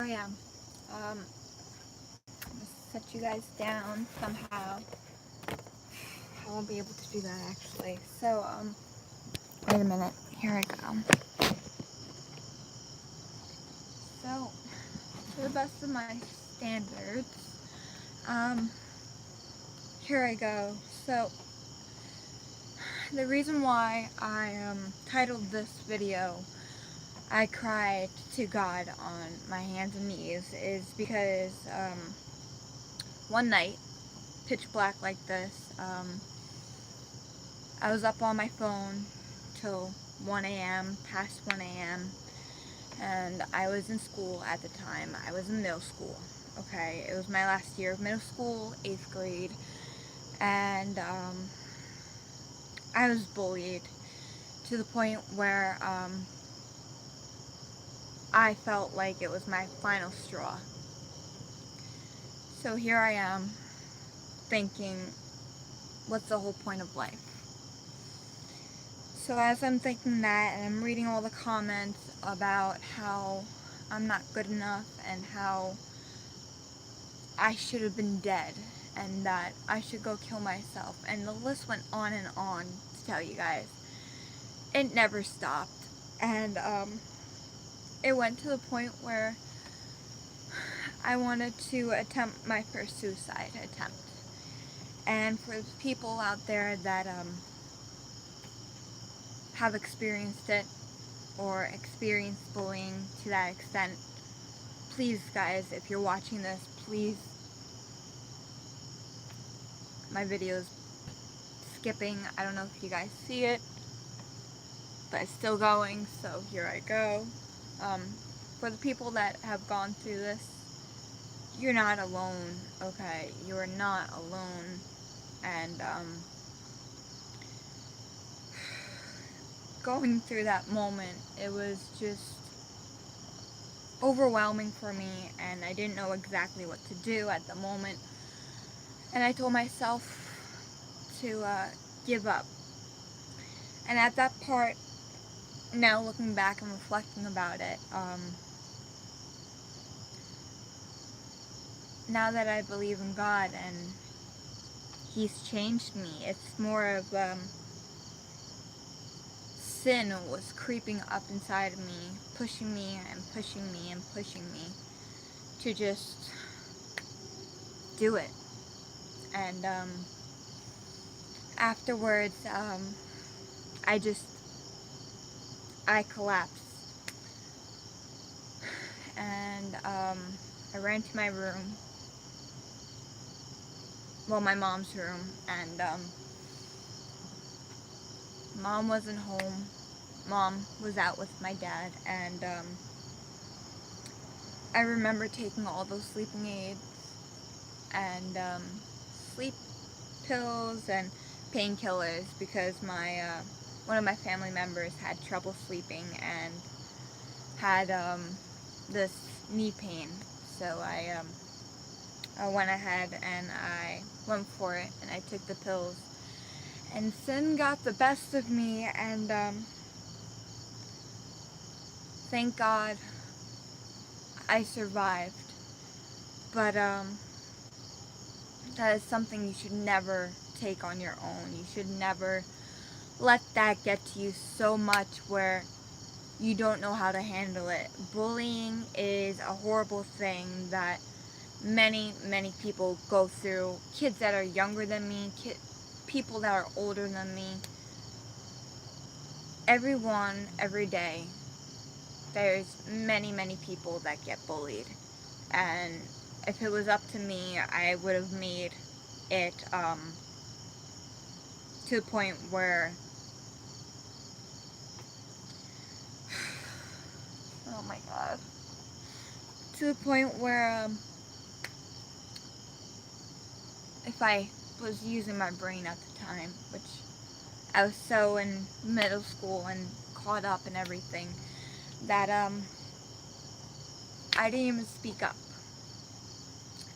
I am. Let's set you guys down somehow. I won't be able to do that actually. So, wait a minute. Here I go. So, to the best of my standards, um, here I go. So, the reason why I titled this video I cried to God on my hands and knees is because one night, pitch black like this, I was up on my phone till 1 a.m., past 1 a.m., and I was in school at the time. I was in middle school, okay? It was my last year of middle school, 8th grade, and I was bullied to the point where I felt like it was my final straw. So here I am, thinking, what's the whole point of life? So as I'm thinking that, and I'm reading all the comments about how I'm not good enough and how I should have been dead and that I should go kill myself, and the list went on and on to tell you guys. It never stopped, and it went to the point where I wanted to attempt my first suicide attempt. And for the people out there that have experienced it or experienced bullying to that extent, please guys, if you're watching this, please, my video's skipping. I don't know if you guys see it, but it's still going, so here I go. Um, for the people that have gone through this, you're not alone, okay? You are not alone, and going through that moment, it was just overwhelming for me, and I didn't know exactly what to do at the moment, and I told myself to give up. And at that part, now looking back and reflecting about it, now that I believe in God and He's changed me, it's more of sin was creeping up inside of me, pushing me and pushing me and pushing me to just do it. And afterwards, I collapsed, and I ran to my room, well, my mom's room, and Mom wasn't home. Mom was out with my dad, and I remember taking all those sleeping aids and sleep pills and painkillers because my one of my family members had trouble sleeping and had this knee pain. So I went ahead and I went for it, and I took the pills. And sin got the best of me, and thank God I survived. But that is something you should never take on your own. You should never let that get to you so much where you don't know how to handle it. Bullying is a horrible thing that many people go through. Kids that are younger than me, people that are older than me. Everyone, every day, there's many people that get bullied. And if it was up to me, I would have made it to the point where, oh my god, to the point where if I was using my brain at the time, which I was so in middle school and caught up in everything, that I didn't even speak up.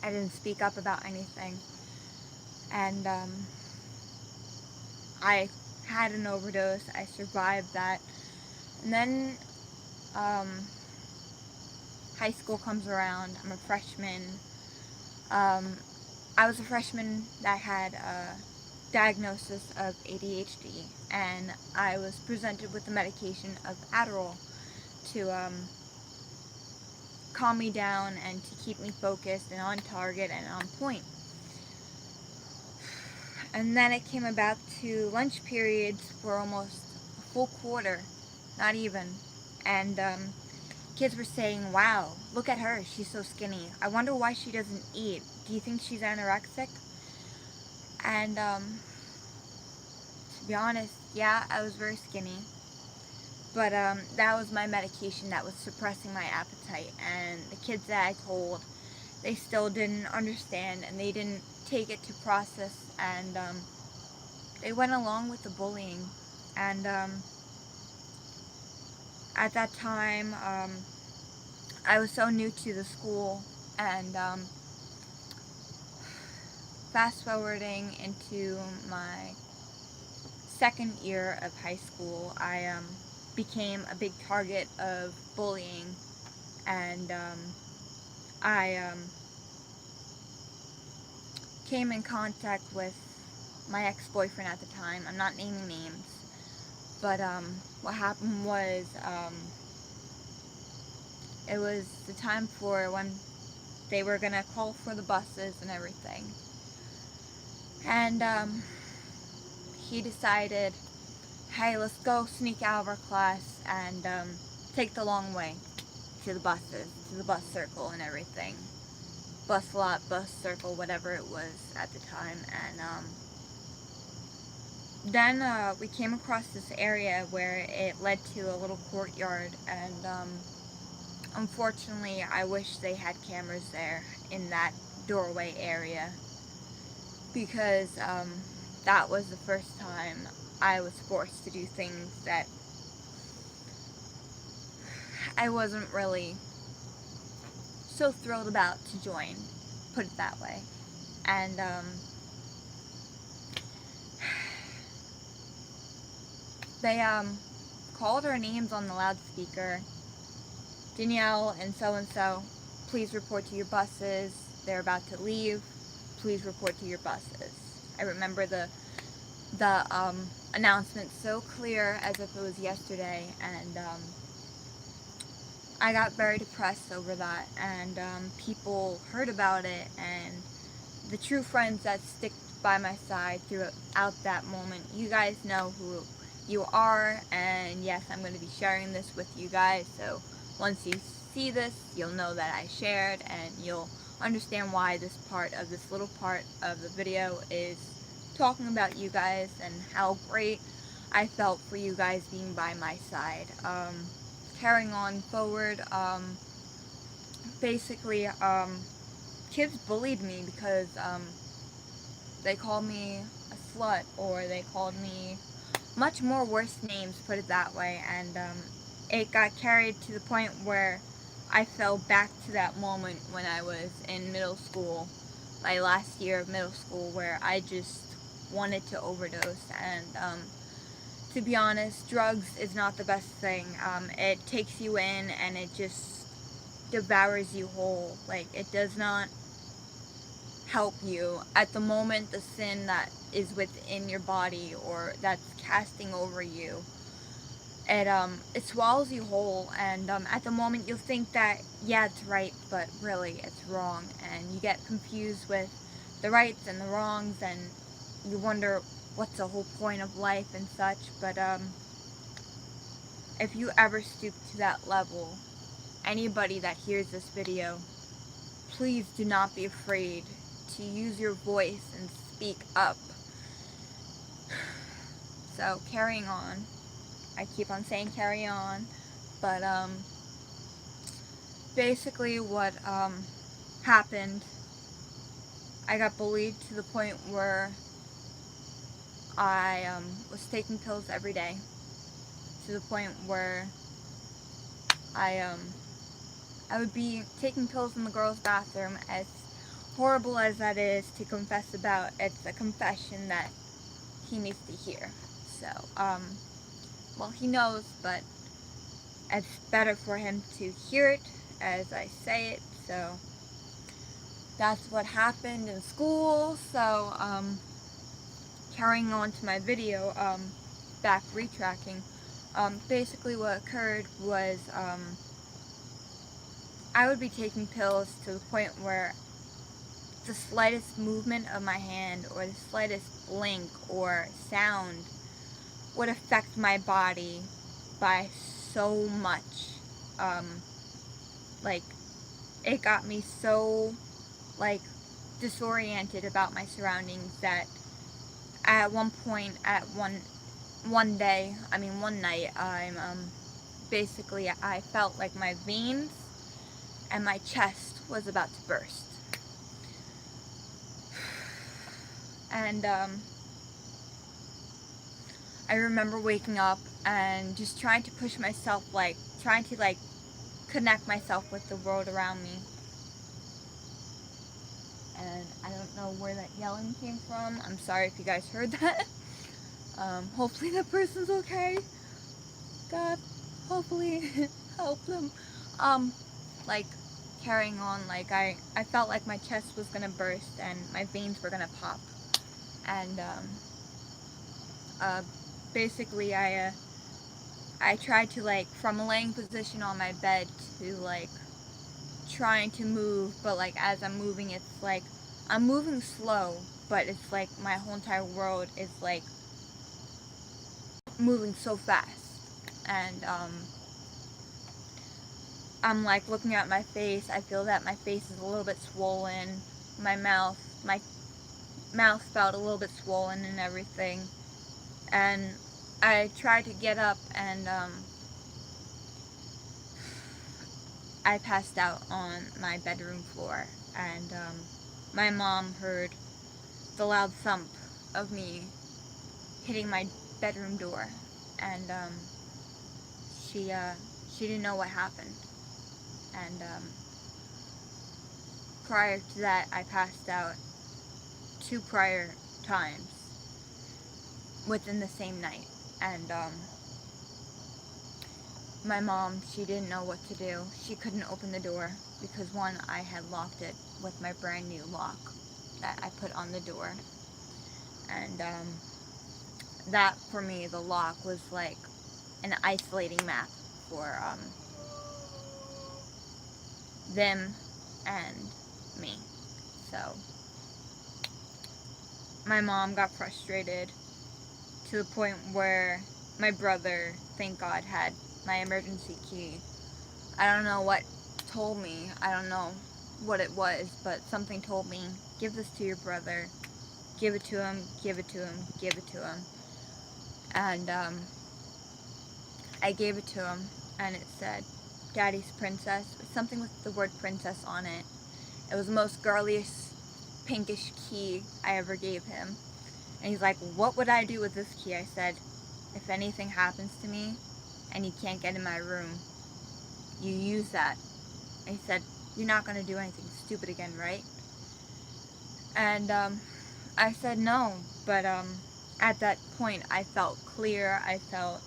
I didn't speak up about anything. And I had an overdose. I survived that. And then high school comes around. I'm a freshman. I was a freshman that had a diagnosis of ADHD, and I was presented with the medication of Adderall to calm me down and to keep me focused and on target and on point. And then it came about to lunch periods for almost a full quarter, not even. And kids were saying, wow, look at her, she's so skinny. I wonder why she doesn't eat. Do you think she's anorexic? And to be honest, yeah, I was very skinny. But that was my medication that was suppressing my appetite. And the kids that I told, they still didn't understand and they didn't take it to process. And they went along with the bullying. And at that time, I was so new to the school. And fast forwarding into my second year of high school, I became a big target of bullying, and I came in contact with my ex-boyfriend at the time. I'm not naming names, but what happened was it was the time for when they were gonna call for the buses and everything, and he decided, hey, let's go sneak out of our class and take the long way to the buses, to the bus circle and everything. Bus lot, bus circle, whatever it was at the time. And then we came across this area where it led to a little courtyard, and unfortunately I wish they had cameras there in that doorway area, because that was the first time I was forced to do things that I wasn't really so thrilled about to join, put it that way. And they called our names on the loudspeaker. Danielle and so, please report to your buses. They're about to leave. Please report to your buses. I remember the announcement so clear as if it was yesterday, and I got very depressed over that, and people heard about it, and the true friends that stick by my side throughout that moment, you guys know who you are, and yes, I'm going to be sharing this with you guys, so once you see this, you'll know that I shared, and you'll understand why this little part of the video is talking about you guys and how great I felt for you guys being by my side. Carrying on forward, basically, kids bullied me because they called me a slut, or they called me much more worse names, put it that way, and it got carried to the point where I fell back to that moment when I was in middle school, my last year of middle school, where I just wanted to overdose. And to be honest, drugs is not the best thing. It takes you in and it just devours you whole. Like, it does not help you. At the moment, the sin that is within your body or that's casting over you, it swallows you whole, and at the moment you'll think that, yeah, it's right, but really it's wrong, and you get confused with the rights and the wrongs, and you wonder what's the whole point of life and such. But if you ever stoop to that level, anybody that hears this video, please do not be afraid to use your voice and speak up. So, carrying on. I keep on saying carry on, but basically what happened, I got bullied to the point where I was taking pills every day, to the point where I would be taking pills in the girls' bathroom. As horrible as that is to confess about, it's a confession that he needs to hear. So, well, he knows, but it's better for him to hear it as I say it. So that's what happened in school. So carrying on to my video, back retracking, basically what occurred was I would be taking pills to the point where the slightest movement of my hand or the slightest blink or sound would affect my body by so much. Like, it got me so, like, disoriented about my surroundings that at one point, at one day, one night, basically, I felt like my veins and my chest was about to burst. And, I remember waking up and just trying to push myself, trying to, connect myself with the world around me. And I don't know where that yelling came from. I'm sorry if you guys heard that. Hopefully that person's okay. God, hopefully help them. Like, carrying on, I felt like my chest was gonna burst and my veins were gonna pop. And, basically I tried to, from a laying position on my bed to, trying to move, but, as I'm moving, it's, I'm moving slow, but it's, my whole entire world is, moving so fast. And, I'm, looking at my face. I feel that my face is a little bit swollen. My mouth felt a little bit swollen and everything. And I tried to get up and, I passed out on my bedroom floor, and my mom heard the loud thump of me hitting my bedroom door, and she didn't know what happened. And prior to that, I passed out 2 prior times within the same night, and my mom, she didn't know what to do. She couldn't open the door because, one, I had locked it with my brand new lock that I put on the door. And that, for me, the lock was like an isolating map for them and me. So my mom got frustrated to the point where my brother, thank God, had my emergency key. I don't know what told me, I don't know what it was, but something told me, give this to your brother, give it to him, give it to him, give it to him. And I gave it to him, and it said, Daddy's Princess, something with the word princess on it. It was the most girliest, pinkish key I ever gave him. And he's like, what would I do with this key? I said, if anything happens to me and you can't get in my room, you use that. And he said, you're not going to do anything stupid again, right? And I said no, but at that point I felt clear, I felt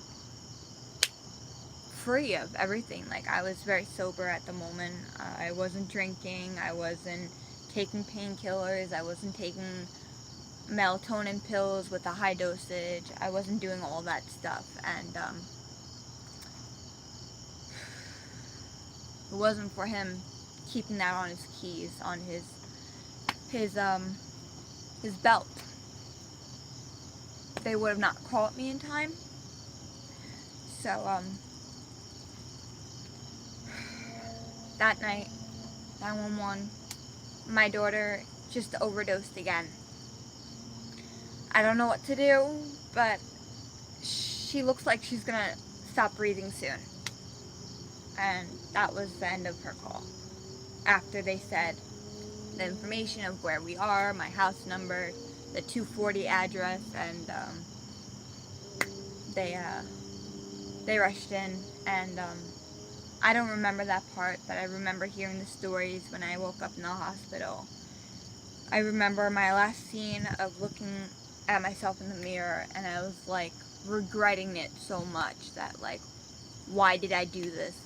free of everything. Like, I was very sober at the moment. I wasn't drinking, I wasn't taking painkillers, I wasn't taking melatonin pills with a high dosage, I wasn't doing all that stuff. And it wasn't for him keeping that on his keys, on his belt, they would have not caught me in time. So that night, 911, my daughter just overdosed again. I don't know what to do, but she looks like she's gonna stop breathing soon. And that was the end of her call. After they said the information of where we are, my house number, the 240 address, and they rushed in. And I don't remember that part, but I remember hearing the stories when I woke up in the hospital. I remember my last scene of looking at myself in the mirror, and I was regretting it so much that why did I do this?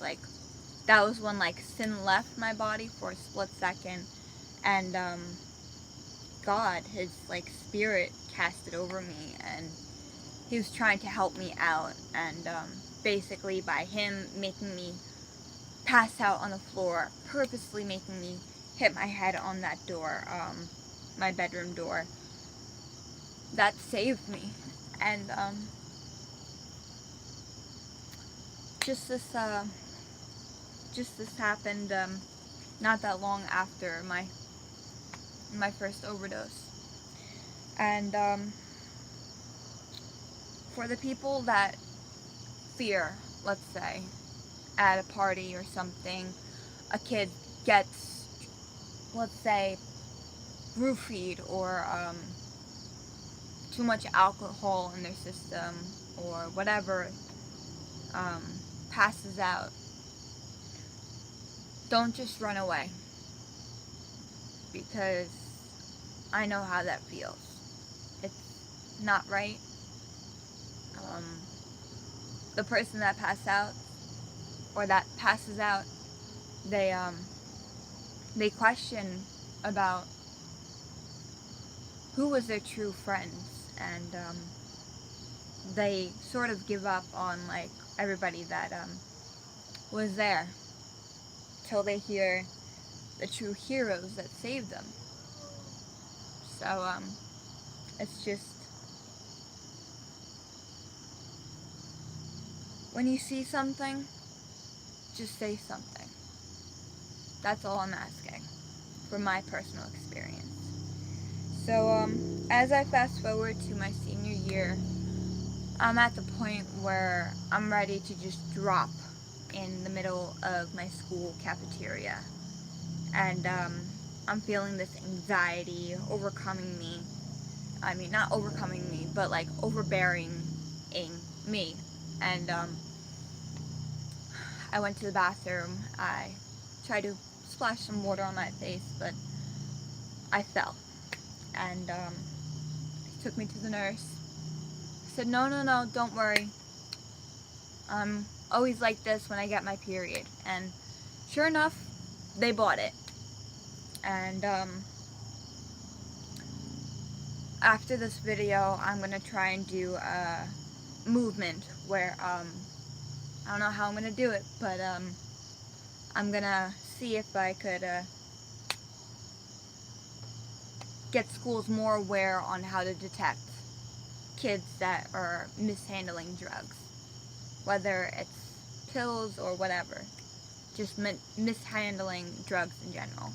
that was when like sin left my body for a split second, and God, his like spirit casted over me, and he was trying to help me out, and basically by him making me pass out on the floor, purposely making me hit my head on that door, my bedroom door, that saved me. And just this happened not that long after my first overdose. And for the people that fear, let's say, at a party or something, a kid gets, let's say, roofied or too much alcohol in their system or whatever, passes out, don't just run away, because I know how that feels. It's not right. The person that passes out, they question about who was their true friends, and they sort of give up on like everybody that was there, till they hear the true heroes that saved them. So it's just, when you see something, just say something. That's all I'm asking, from my personal experience. So as I fast forward to my senior year, I'm at the point where I'm ready to just drop in the middle of my school cafeteria. And I'm feeling this anxiety overcoming me. I mean, not overcoming me, but like overbearing me. And I went to the bathroom. I tried to splash some water on my face, but I fell. And he took me to the nurse. I said, no, don't worry. I'm always like this when I get my period. And sure enough, they bought it. And after this video, I'm gonna try and do a movement where I don't know how I'm gonna do it, but I'm gonna see if I could get schools more aware on how to detect kids that are mishandling drugs, whether it's pills or whatever, just mishandling drugs in general.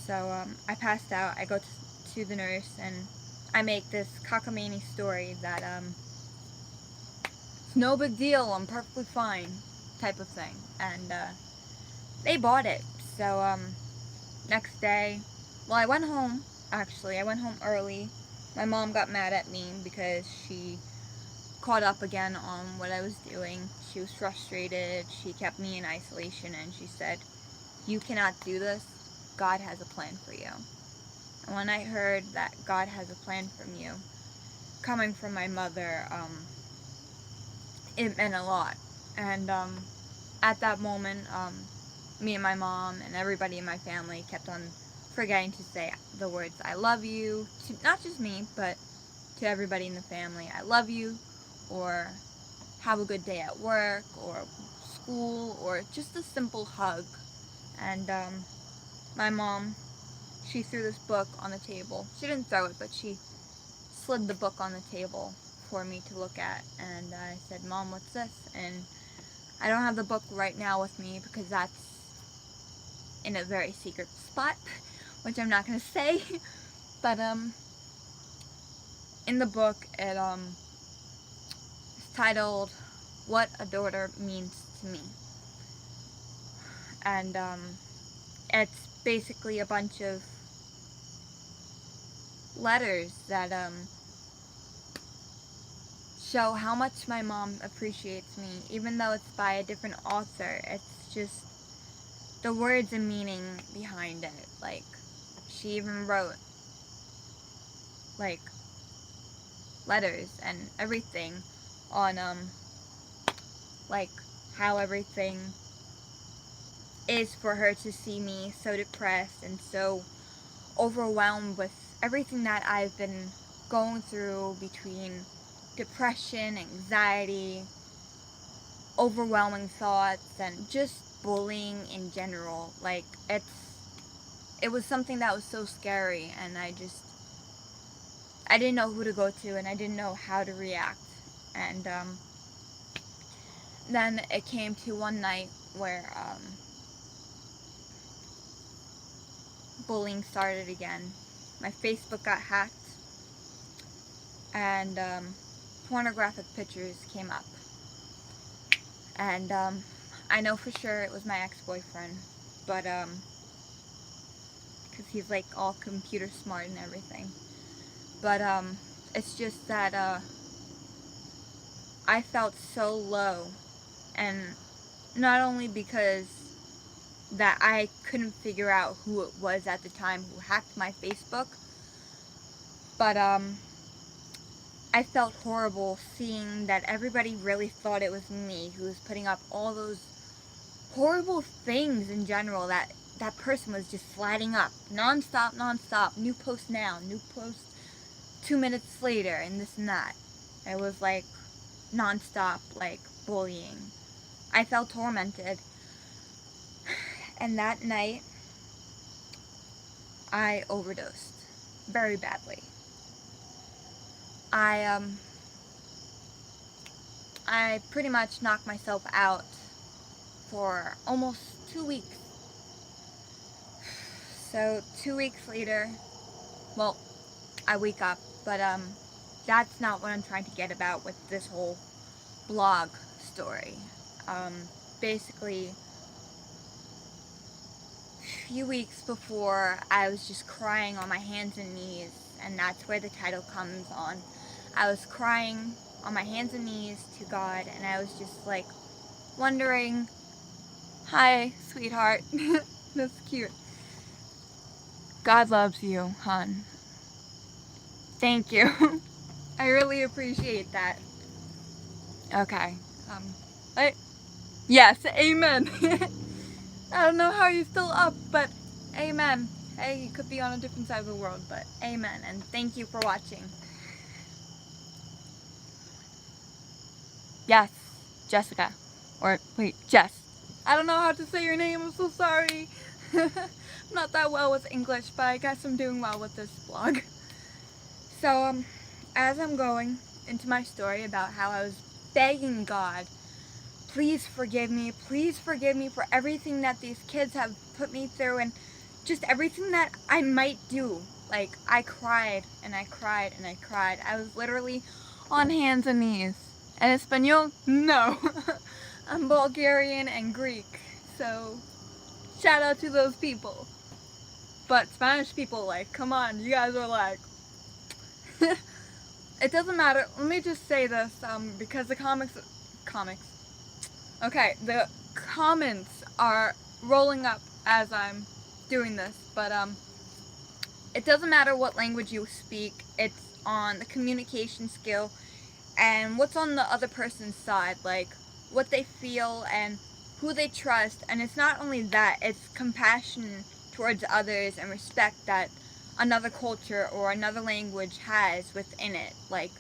So I passed out. I go to the nurse, and I make this cockamamie story that it's no big deal, I'm perfectly fine, type of thing. And they bought it. So next day, well, I went home. Actually, I went home early. My mom got mad at me because she caught up again on what I was doing. She was frustrated. She kept me in isolation, and she said, "You cannot do this. God has a plan for you." And when I heard that God has a plan from you, coming from my mother, it meant a lot. And at that moment, me and my mom and everybody in my family kept on forgetting to say the words "I love you" to not just me, but to everybody in the family. "I love you," or "have a good day at work," or school, or just a simple hug. And my mom, she threw this book on the table. She didn't throw it, but she slid the book on the table for me to look at. And I said, "Mom, what's this?" And I don't have the book right now with me because that's in a very secret spot, which I'm not going to say. But in the book, it's titled "What a Daughter Means to Me." And it's basically a bunch of letters that show how much my mom appreciates me, even though it's by a different author. It's just the words and meaning behind it. Like, she even wrote like letters and everything on like how everything is for her to see me so depressed and so overwhelmed with everything that I've been going through, between depression, anxiety, overwhelming thoughts, and just bullying in general. Like, it was something that was so scary, and I didn't know who to go to, and I didn't know how to react. And then it came to one night where bullying started again. My Facebook got hacked, and pornographic pictures came up. And I know for sure it was my ex-boyfriend, but because he's like all computer smart and everything. But it's just that I felt so low, and not only because that I couldn't figure out who it was at the time who hacked my Facebook, but I felt horrible seeing that everybody really thought it was me who was putting up all those horrible things in general, that person was just sliding up non-stop, new post now, new post 2 minutes later, and this and that. It was like non-stop, like, bullying. I felt tormented. And that night, I overdosed very badly. I pretty much knocked myself out for almost 2 weeks. So 2 weeks later, well, I wake up, but that's not what I'm trying to get about with this whole blog story. Basically, a few weeks before, I was just crying on my hands and knees, and that's where the title comes on. I was crying on my hands and knees to God, and I was just like wondering, hi, sweetheart. That's cute. God loves you, hon. Thank you. I really appreciate that. Okay. Yes, amen. I don't know how you're still up, but amen. Hey, you could be on a different side of the world, but amen. And thank you for watching. Yes, Jessica. Or, wait, Jess. I don't know how to say your name, I'm so sorry. I'm not that well with English, but I guess I'm doing well with this blog. So, as I'm going into my story about how I was begging God, please forgive me for everything that these kids have put me through, and just everything that I might do. Like, I cried, and I cried, and I cried. I was literally on hands and knees. And Espanol? No. I'm Bulgarian and Greek, so shout out to those people. But Spanish people, like, come on, you guys are like... It doesn't matter. Let me just say this, because the comics... Okay, the comments are rolling up as I'm doing this, but it doesn't matter what language you speak. It's on the communication skill and what's on the other person's side, like what they feel and who they trust. And it's not only that, it's compassion towards others and respect that another culture or another language has within it. Like,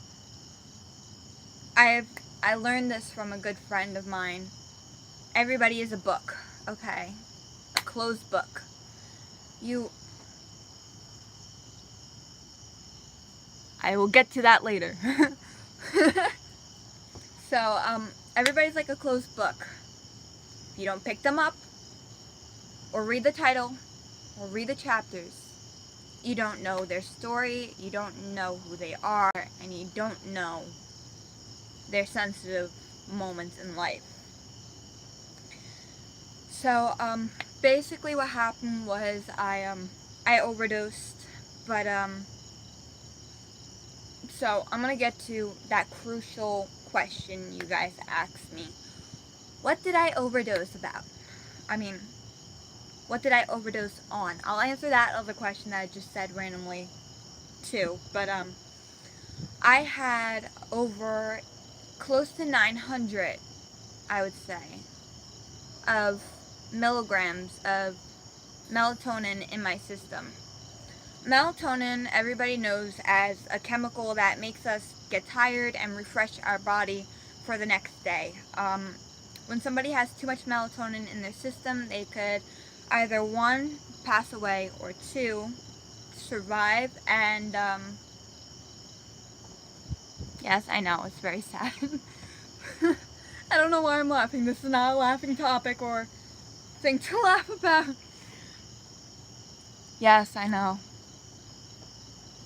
I learned this from a good friend of mine. Everybody is a book, okay? A closed book. I will get to that later. So, everybody's like a closed book. If you don't pick them up, or read the title, or read the chapters, you don't know their story, you don't know who they are, and you don't know their sensitive moments in life. So, basically what happened was I overdosed, but, so I'm gonna get to that crucial question you guys asked me. What did I overdose about? I mean, what did I overdose on? I'll answer that other question that I just said randomly, too, but, I had over close to 900, I would say, of milligrams of melatonin in my system. Melatonin, everybody knows as a chemical that makes us get tired and refresh our body for the next day. When somebody has too much melatonin in their system, they could either 1, pass away, or 2, survive. And yes, I know, it's very sad. I don't know why I'm laughing. This is not a laughing topic or thing to laugh about. Yes, I know.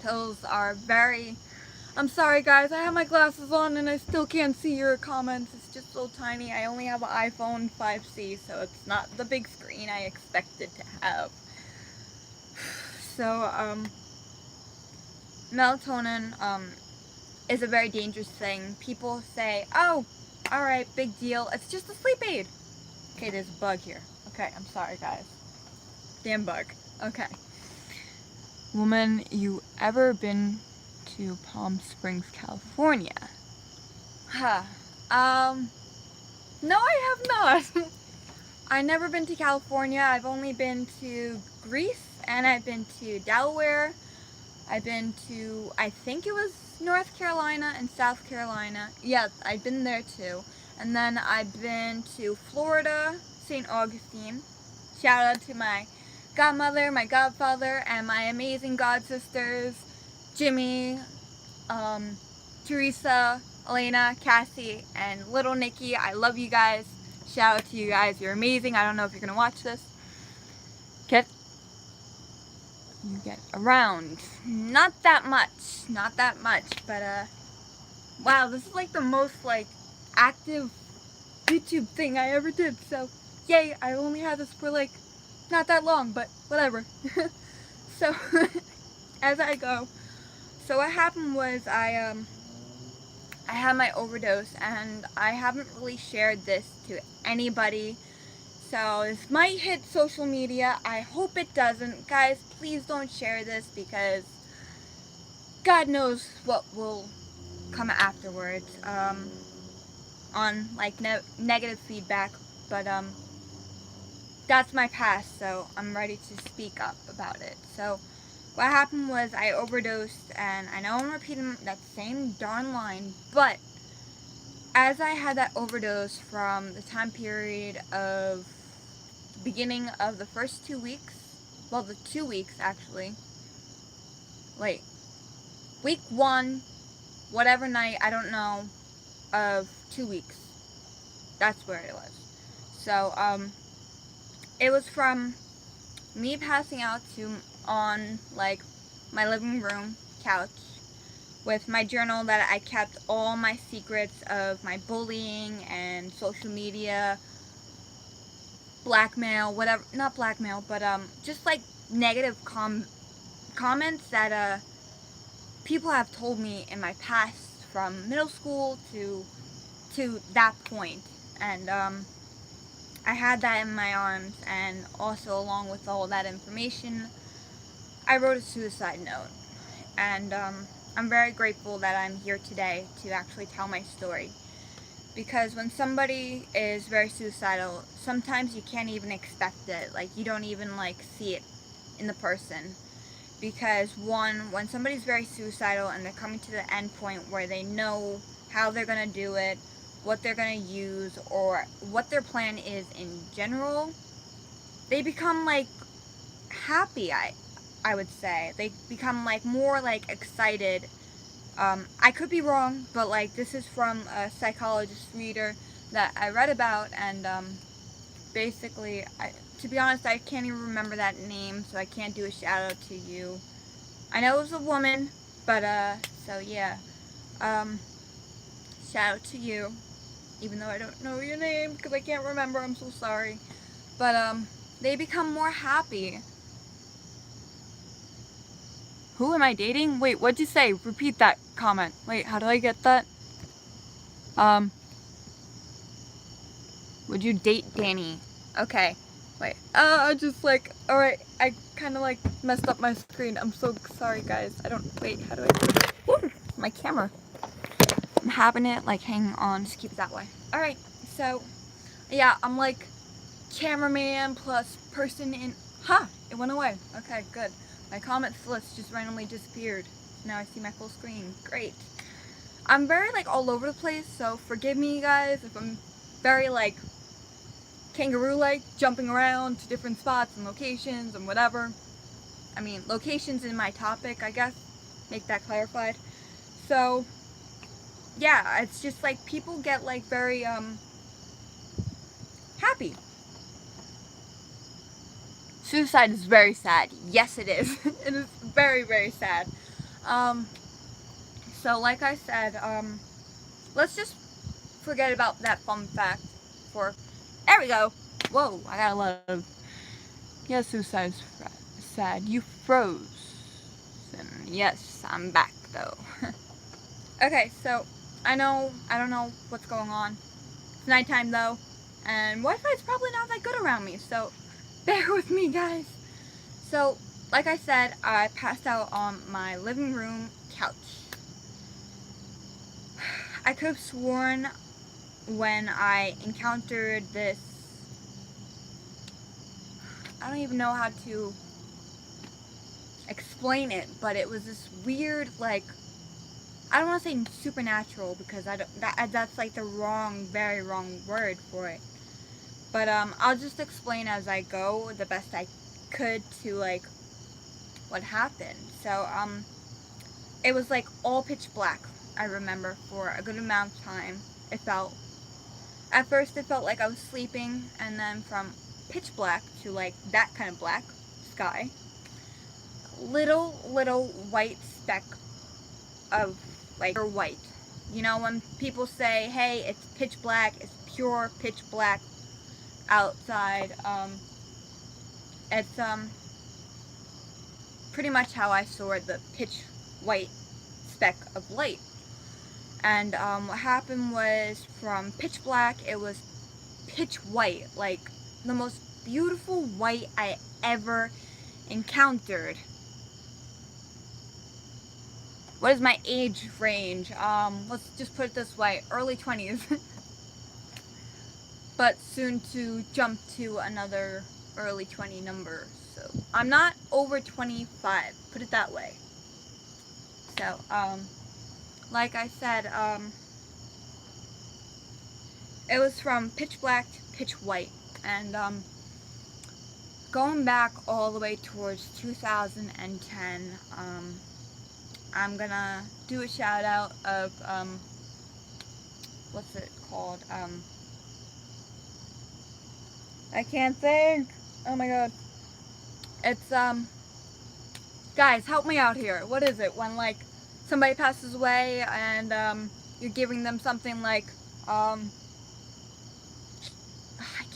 Those are very... I'm sorry guys, I have my glasses on and I still can't see your comments. It's just so tiny. I only have an iPhone 5C, so it's not the big screen I expected to have. So, melatonin, is a very dangerous thing. People say, oh, alright, big deal. It's just a sleep aid. Okay, there's a bug here. Okay, I'm sorry guys. Damn bug. Okay. Woman, you ever been to Palm Springs, California? Huh. No, I have not. I've never been to California. I've only been to Greece, and I've been to Delaware. I've been to, I think it was North Carolina and South Carolina. Yeah, I've been there too. And then I've been to Florida, St. Augustine. Shout out to my godmother, my godfather, and my amazing god sisters, Jimmy, Teresa, Elena, Cassie, and little Nikki. I love you guys. Shout out to you guys. You're amazing. I don't know if you're going to watch this. You get around. Not that much. Not that much. But, wow, this is like the most, like, active YouTube thing I ever did. So, yay, I only had this for, like, not that long, but whatever. So, as I go. So what happened was I had my overdose, and I haven't really shared this to anybody. So this might hit social media. I hope it doesn't. Guys, please don't share this, because God knows what will come afterwards on like negative feedback. But that's my past, so I'm ready to speak up about it. So what happened was I overdosed, and I know I'm repeating that same darn line, but as I had that overdose from the time period of the beginning of the first 2 weeks, well, the 2 weeks actually, wait, week 1, whatever night, I don't know, of 2 weeks, that's where it was. So, it was from me passing out on like my living room couch with my journal that I kept all my secrets of my bullying and social media, blackmail, whatever, not blackmail, but just like negative comments that people have told me in my past from middle school to that point. And I had that in my arms, and also along with all that information, I wrote a suicide note. And I'm very grateful that I'm here today to actually tell my story. Because when somebody is very suicidal, sometimes you can't even expect it. Like, you don't even like see it in the person. Because one, when somebody's very suicidal and they're coming to the end point where they know how they're going to do it, what they're going to use, or what their plan is in general, they become like happy, I would say. They become like more like excited. I could be wrong, but like this is from a psychologist reader that I read about, and basically, to be honest, I can't even remember that name, so I can't do a shout out to you. I know it was a woman, but so yeah, shout out to you, even though I don't know your name because I can't remember. I'm so sorry. But they become more happy. Who am I dating? Wait, what'd you say? Repeat that comment. Wait, how do I get that? Would you date Danny? Okay. Wait. I just like, alright, I kind of like messed up my screen. I'm so sorry, guys. Wait, how do I, ooh, my camera. I'm having it like hang on, just keep it that way. Alright, so, yeah, I'm like cameraman plus person in... It went away. Okay, good. My comments list just randomly disappeared. Now I see my full screen. Great. I'm very, like, all over the place, so forgive me, guys, if I'm very, like, kangaroo-like, jumping around to different spots and locations and whatever. I mean, locations in my topic, I guess. Make that clarified. So, yeah, it's just, like, people get, like, very, happy. Suicide is very sad. Yes, it is. It is very, very sad. So, like I said, let's just forget about that fun fact for... There we go! Whoa, I got a lot of... Yeah, suicide's sad. You froze. Yes, I'm back, though. Okay, so, I don't know what's going on. It's nighttime, though, and Wi-Fi's probably not that good around me, so bear with me, guys. So, like I said, I passed out on my living room couch. I could have sworn when I encountered this, I don't even know how to explain it, but it was this weird, like, I don't want to say supernatural because that's like the very wrong word for it. But I'll just explain as I go the best I could to, like, what happened. So it was like all pitch black, I remember, for a good amount of time. It felt, at first it felt like I was sleeping, and then from pitch black to like that kind of black sky, little white speck of, like, or white. You know, when people say, hey, it's pitch black, it's pure pitch black outside, it's pretty much how I saw the pitch white speck of light. And what happened was, from pitch black, it was pitch white, like the most beautiful white I ever encountered. What is my age range? Let's just put it this way, early 20s. But soon to jump to another early 20 number. So I'm not over 25, put it that way. So, like I said, it was from pitch black to pitch white, and going back all the way towards 2010, I'm gonna do a shout out of, what's it called, I can't think, oh my god, it's, guys, help me out here, what is it, when, like, somebody passes away, and, you're giving them something like, I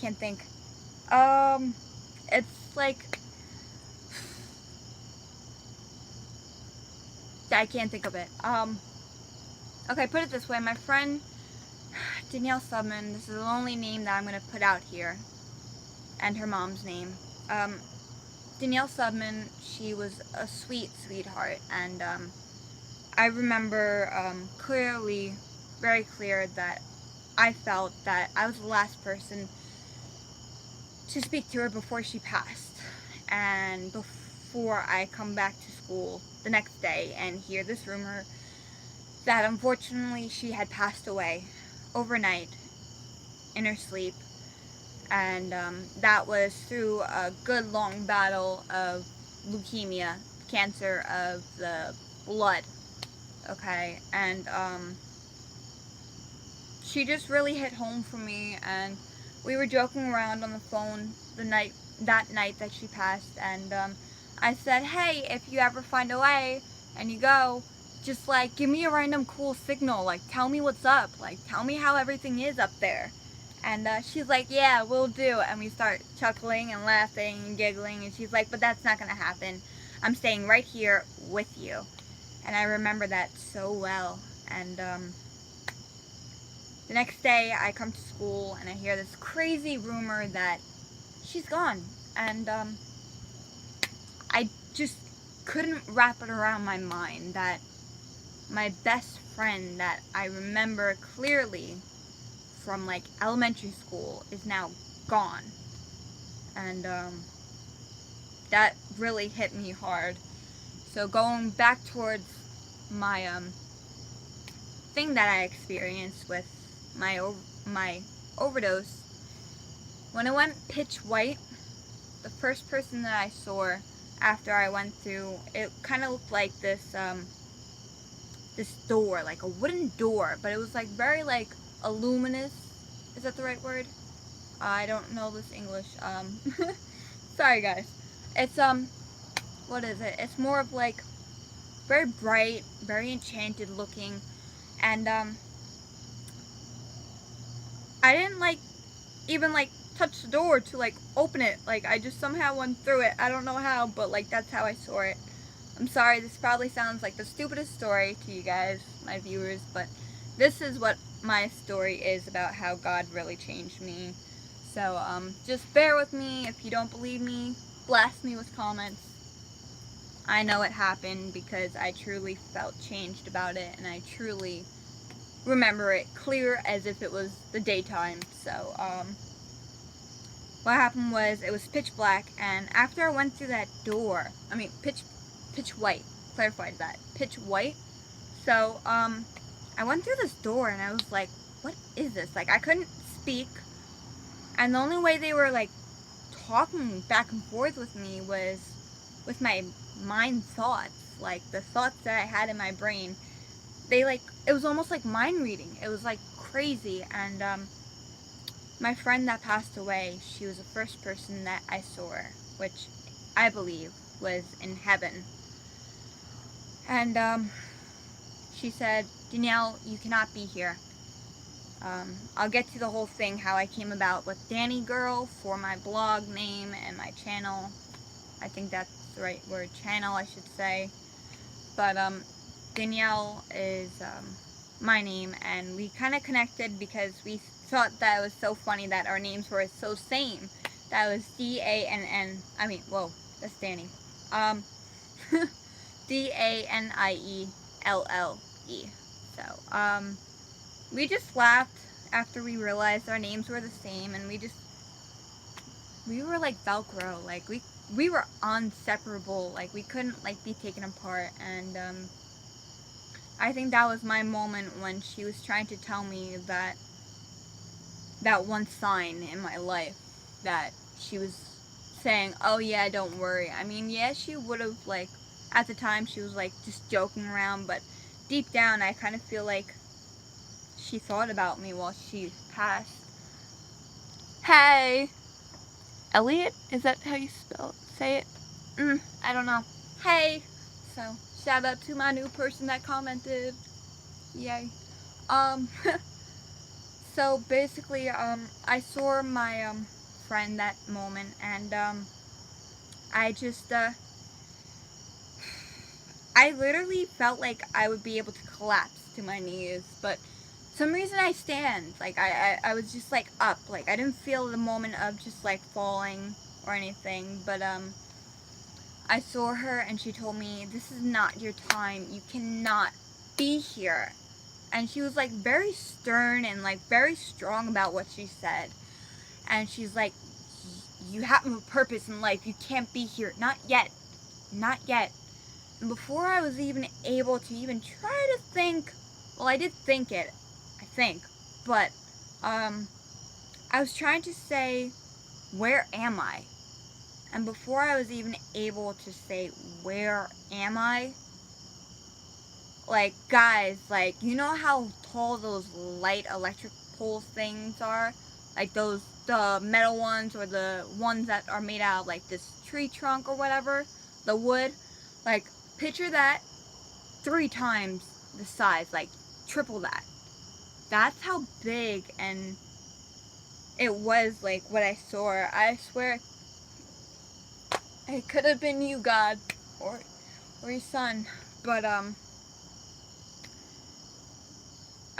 can't think, it's like, I can't think of it, okay, put it this way, my friend, Danielle Subman, this is the only name that I'm gonna put out here, and her mom's name, Danielle Subman, she was a sweetheart, and, I remember, clearly, very clear, that I felt that I was the last person to speak to her before she passed, and before I come back to school the next day and hear this rumor that unfortunately she had passed away overnight in her sleep, and that was through a good long battle of leukemia, cancer of the blood, okay, and she just really hit home for me, and we were joking around on the phone that night that she passed, and I said, hey, if you ever find a way and you go, just like give me a random cool signal, like tell me what's up, like tell me how everything is up there. And she's like, yeah, we'll do. And we start chuckling and laughing and giggling, and she's like, but that's not gonna happen, I'm staying right here with you. And I remember that so well. And the next day I come to school and I hear this crazy rumor that she's gone, and I just couldn't wrap it around my mind that my best friend that I remember clearly from like elementary school is now gone. and that really hit me hard. So going back towards my thing that I experienced with my overdose, when it went pitch white, the first person that I saw after I went through, it kind of looked like this this door, like a wooden door, but it was like very like luminous. Is that the right word? I don't know this English. Sorry guys. It's what is it? It's more of like very bright, very enchanted looking, and I didn't like even like touch the door to like open it. Like I just somehow went through it. I don't know how, but like that's how I saw it. I'm sorry, this probably sounds like the stupidest story to you guys, my viewers, but this is what my story is about how God really changed me. So just bear with me. If you don't believe me, blast me with comments. I know it happened because I truly felt changed about it, and I truly remember it clear as if it was the daytime. So what happened was, it was pitch black, and after I went through that door, I mean pitch white, clarified that, pitch white. So I went through this door and I was like, what is this? Like I couldn't speak, and the only way they were like talking back and forth with me was with my mind thoughts, like the thoughts that I had in my brain. They like, it was almost like mind reading. It was like crazy. And my friend that passed away, she was the first person that I saw, which I believe was in heaven. And she said, Danielle, you cannot be here. I'll get to the whole thing, how I came about with Danny Girl for my blog name and my channel. I think that's the right word, channel I should say. But Danielle is my name, and we kind of connected because we thought that it was so funny that our names were so same. That was D-A-N-N, I mean, whoa, that's Danny. D-A-N-I-E-L-L-E. So, we just laughed after we realized our names were the same, and we were like Velcro, like we were inseparable, like we couldn't like be taken apart. And I think that was my moment when she was trying to tell me that one sign in my life, that she was saying, oh yeah, don't worry. I mean, yeah, she would have, like, at the time she was like just joking around, but deep down I kind of feel like she thought about me while she passed. Hey, Elliot, is that how you say it? I don't know. Hey. So shout out to my new person that commented. Yay. So basically, I saw my friend that moment, and I just I literally felt like I would be able to collapse to my knees, but some reason I stand. Like I was just like up. Like I didn't feel the moment of just like falling or anything, but I saw her and she told me, this is not your time. You cannot be here. And she was like very stern and like very strong about what she said. And she's like, you have a purpose in life. You can't be here. Not yet. Not yet. And before I was even able to even try to think, well, I did think it, I think, but I was trying to say, where am I? And before I was even able to say, where am I? Like, guys, like, you know how tall those light electric pole things are? Like those, the metal ones, or the ones that are made out of like this tree trunk or whatever, the wood. Like, picture that 3 times the size, like triple that. That's how big and it was, like what I saw. I swear it could have been you, God, or your son. But I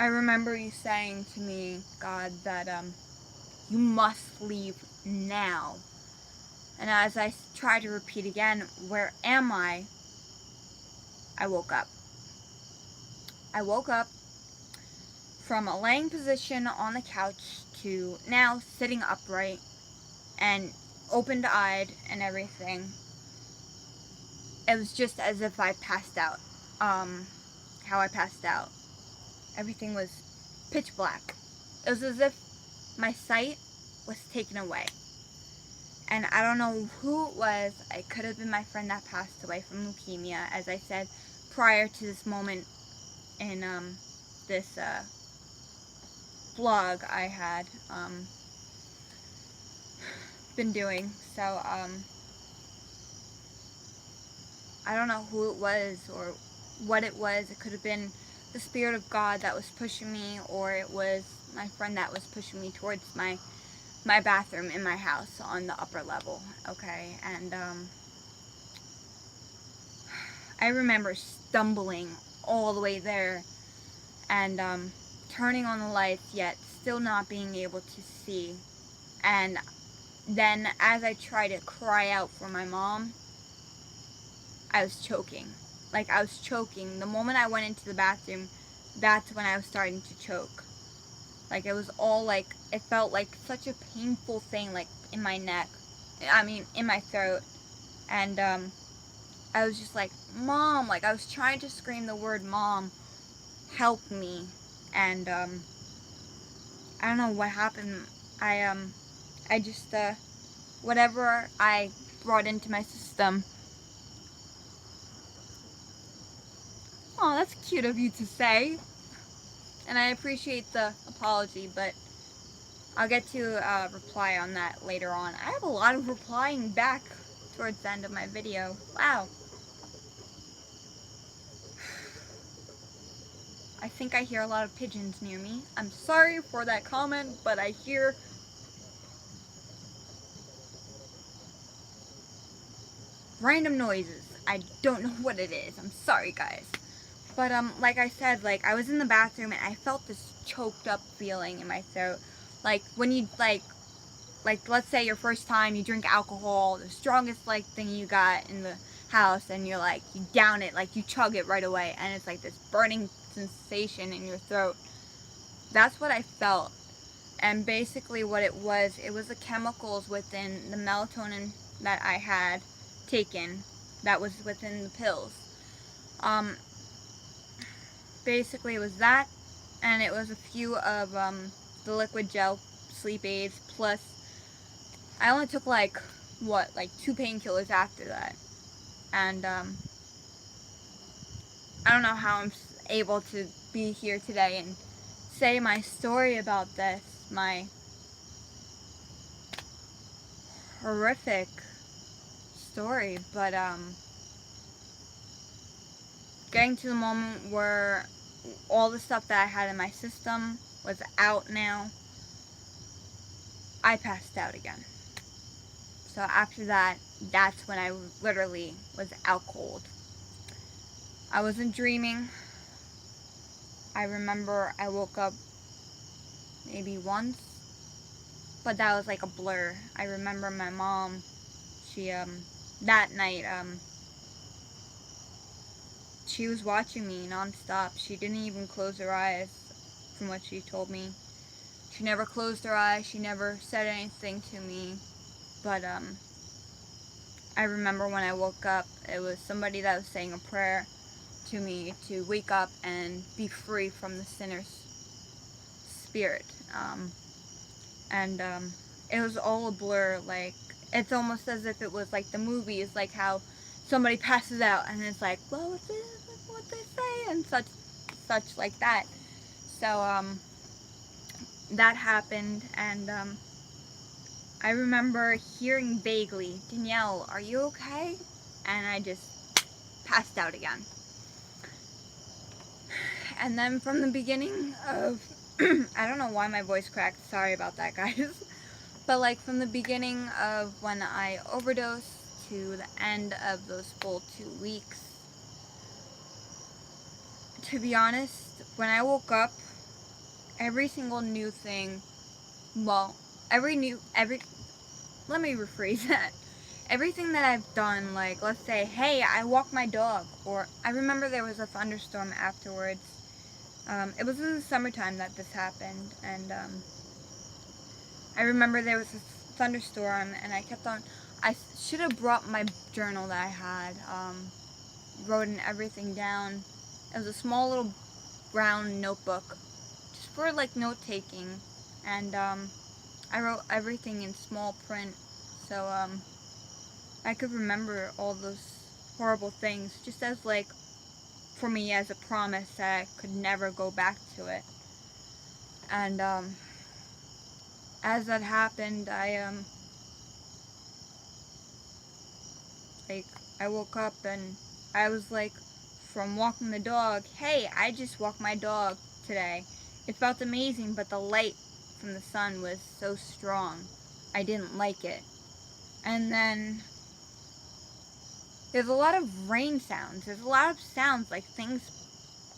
remember you saying to me, God, that you must leave now. And as I tried to repeat again, where am I? I woke up. I woke up from a laying position on the couch to now sitting upright, and opened-eyed and everything. It was just as if I passed out. How I passed out. Everything was pitch black. It was as if my sight was taken away. And I don't know who it was. It could have been my friend that passed away from leukemia, as I said prior to this moment in this vlog I had been doing. So I don't know who it was or what it was. It could have been the Spirit of God that was pushing me, or it was my friend that was pushing me towards my bathroom in my house on the upper level. Okay, and I remember stumbling all the way there and turning on the lights, yet still not being able to see. And then as I tried to cry out for my mom, I was choking. Like, I was choking. The moment I went into the bathroom, that's when I was starting to choke. Like, it was all like, it felt like such a painful thing, like, in my neck. I mean, in my throat. And I was just like, Mom. Like, I was trying to scream the word Mom, help me. And I don't know what happened. I just whatever I brought into my system. Oh, that's cute of you to say. And I appreciate the apology, but I'll get to reply on that later on. I have a lot of replying back towards the end of my video. Wow. I think I hear a lot of pigeons near me. I'm sorry for that comment, but I hear random noises. I don't know what it is. I'm sorry, guys. But like I said, like, I was in the bathroom and I felt this choked up feeling in my throat. Like when you like let's say your first time you drink alcohol, the strongest like thing you got in the house, and you're like, you down it, like you chug it right away, and it's like this burning sensation in your throat. That's what I felt. And basically what it was the chemicals within the melatonin that I had taken that was within the pills. Basically it was that, and it was a few of the liquid gel sleep aids, plus I only took like 2 painkillers after that. And I don't know how I'm able to be here today and say my story about this, my horrific story, but getting to the moment where all the stuff that I had in my system was out now, I passed out again. So after that, that's when I literally was out cold. I wasn't dreaming. I remember I woke up maybe once, but that was like a blur. I remember my mom, she that night she was watching me nonstop. She didn't even close her eyes, from what she told me. She never closed her eyes. She never said anything to me. But I remember when I woke up, it was somebody that was saying a prayer to me to wake up and be free from the sinner's spirit. And it was all a blur. Like, it's almost as if it was like the movies, like how somebody passes out and it's like, well, what's this? What they say? And such like that. So that happened, and I remember hearing vaguely, Danielle, are you okay? And I just passed out again. And then from the beginning of, I don't know why my voice cracked, sorry about that, guys. But like from the beginning of when I overdosed to the end of those full 2 weeks, to be honest, when I woke up, every single new thing, well, let me rephrase that. Everything that I've done, like, let's say, hey, I walked my dog, or I remember there was a thunderstorm afterwards. It was in the summertime that this happened, and I remember there was this thunderstorm, and I kept on, I should have brought my journal that I had, wrote everything down. It was a small little brown notebook, just for like note taking, and I wrote everything in small print, so I could remember all those horrible things, just as like, for me as a promise that I could never go back to it. And as that happened, like, I woke up and I was like, from walking the dog, hey, I just walked my dog today. It felt amazing, but the light from the sun was so strong. I didn't like it. And then there's a lot of rain sounds. There's a lot of sounds, like things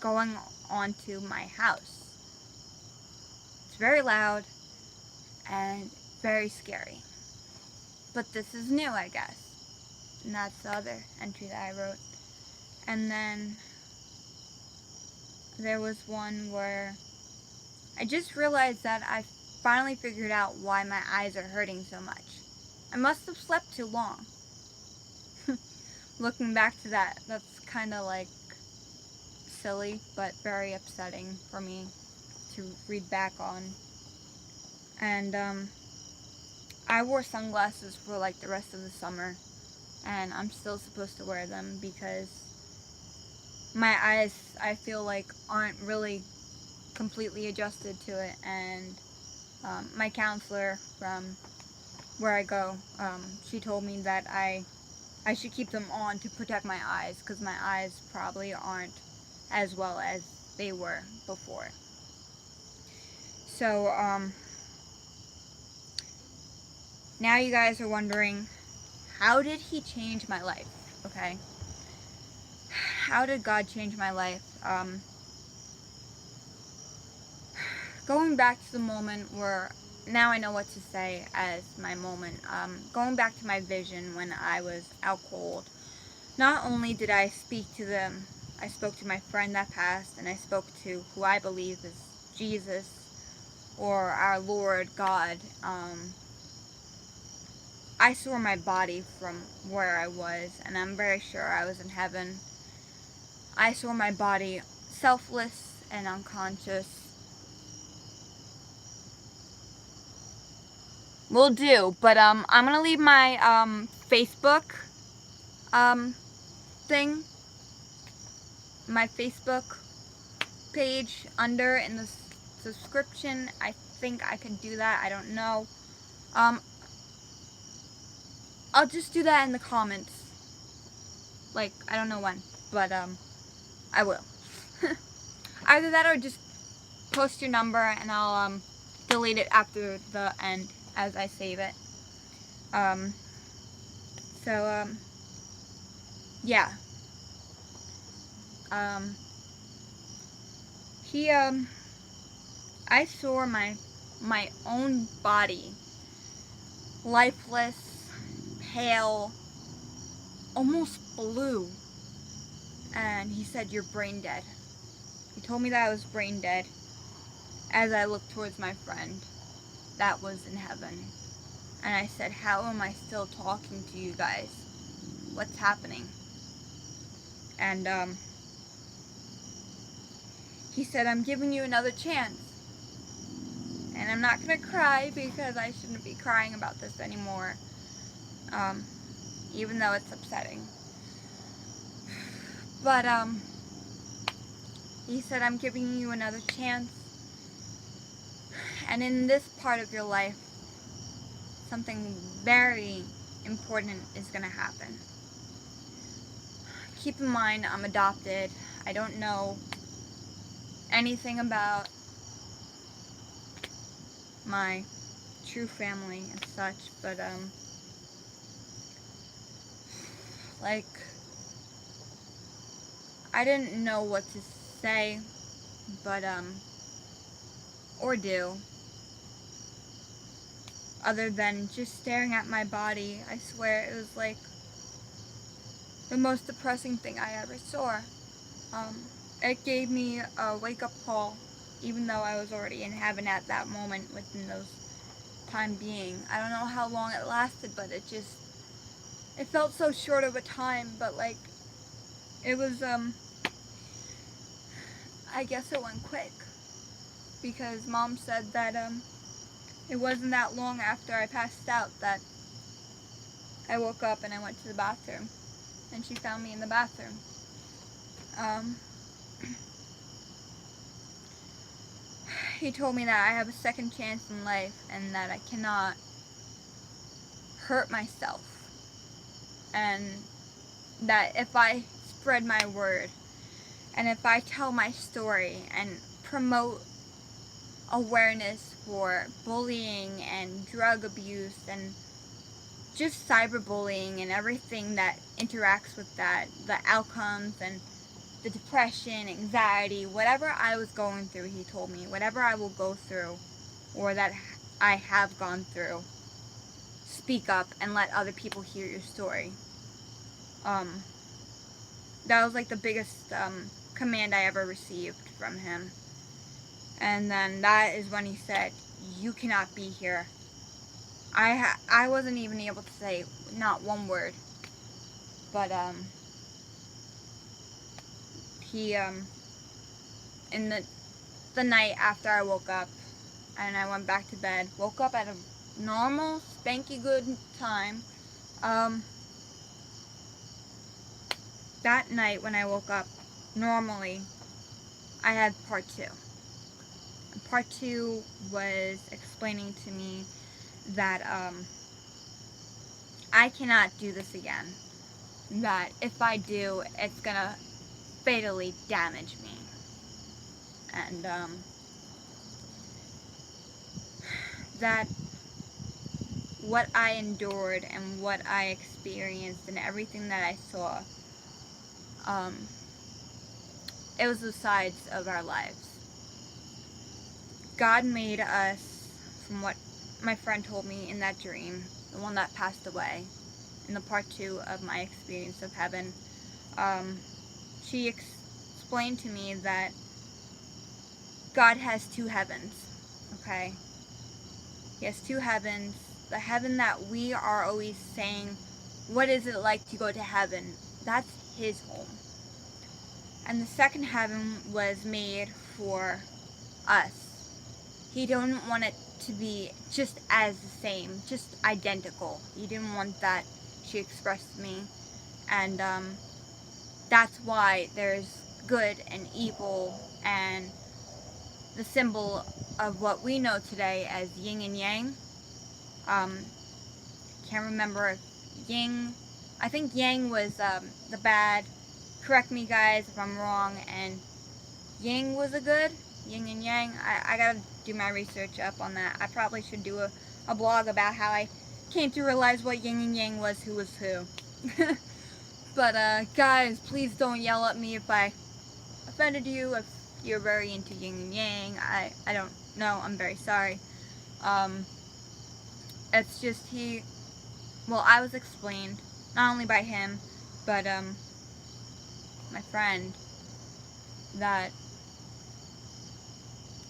going onto my house. It's very loud and very scary. But this is new, I guess. And that's the other entry that I wrote. And then there was one where I just realized that I finally figured out why my eyes are hurting so much. I must have slept too long. Looking back to that, that's kind of like silly, but very upsetting for me to read back on. And I wore sunglasses for like the rest of the summer, and I'm still supposed to wear them because my eyes, I feel like, aren't really completely adjusted to it. And my counselor from where I go, she told me that I should keep them on to protect my eyes, because my eyes probably aren't as well as they were before. So now you guys are wondering, how did he change my life? Okay, how did God change my life? Going back to the moment where, now I know what to say as my moment, going back to my vision when I was out cold, not only did I speak to them, I spoke to my friend that passed, and I spoke to who I believe is Jesus, or our Lord God. I saw my body from where I was, and I'm very sure I was in heaven. I saw my body selfless and unconscious. Will do, but I'm gonna leave my Facebook thing, my Facebook page under in the subscription. I think I can do that. I don't know. I'll just do that in the comments. Like, I don't know when, but I will. Either that or just post your number and I'll delete it after the end as I save it. So yeah. I saw my own body, lifeless, pale, almost blue, and he said, "You're brain dead." He told me that I was brain dead as I looked towards my friend that was in heaven. And I said, "How am I still talking to you guys? What's happening?" And he said, "I'm giving you another chance." And I'm not gonna cry because I shouldn't be crying about this anymore, even though it's upsetting. But he said, "I'm giving you another chance, and in this part of your life, something very important is gonna happen. Keep in mind, I'm adopted. I don't know anything about my true family and such, but like, I didn't know what to say, but or do, other than just staring at my body. I swear it was like the most depressing thing I ever saw. It gave me a wake-up call, even though I was already in heaven at that moment within those time being. I don't know how long it lasted, but it felt so short of a time, but like, it was, I guess it went quick, because Mom said that, it wasn't that long after I passed out that I woke up and I went to the bathroom, and she found me in the bathroom. He told me that I have a second chance in life and that I cannot hurt myself, and that if I spread my word and if I tell my story and promote awareness for bullying and drug abuse and just cyberbullying and everything that interacts with that, the outcomes and the depression, anxiety, whatever I was going through, he told me, whatever I will go through or that I have gone through, speak up and let other people hear your story. That was like the biggest command I ever received from him. And then that is when he said, you cannot be here. I wasn't even able to say not one word, but he in the night after I woke up and I went back to bed, woke up at a normal spanky good time. That night when I woke up, normally I had part 2. And part 2 was explaining to me that I cannot do this again. That if I do, it's gonna fatally damage me. And that what I endured and what I experienced and everything that I saw, it was the sides of our lives. God made us, from what my friend told me in that dream, the one that passed away, in the part 2 of my experience of heaven, she explained to me that God has 2 heavens, okay? He has 2 heavens. The heaven that we are always saying, what is it like to go to heaven? That's his home. And the second heaven was made for us. He didn't want it to be just as the same, just identical. He didn't want that, she expressed to me. And that's why there's good and evil and the symbol of what we know today as yin and yang. Can't remember if I think yang was the bad. Correct me guys if I'm wrong. And yang was a good, yin and yang. I gotta do my research up on that. I probably should do a blog about how I came to realize what yin and yang was, who was who. But guys, please don't yell at me if I offended you, if you're very into yin and yang. I don't know, I'm very sorry. It's just I was explained, not only by him, but my friend, that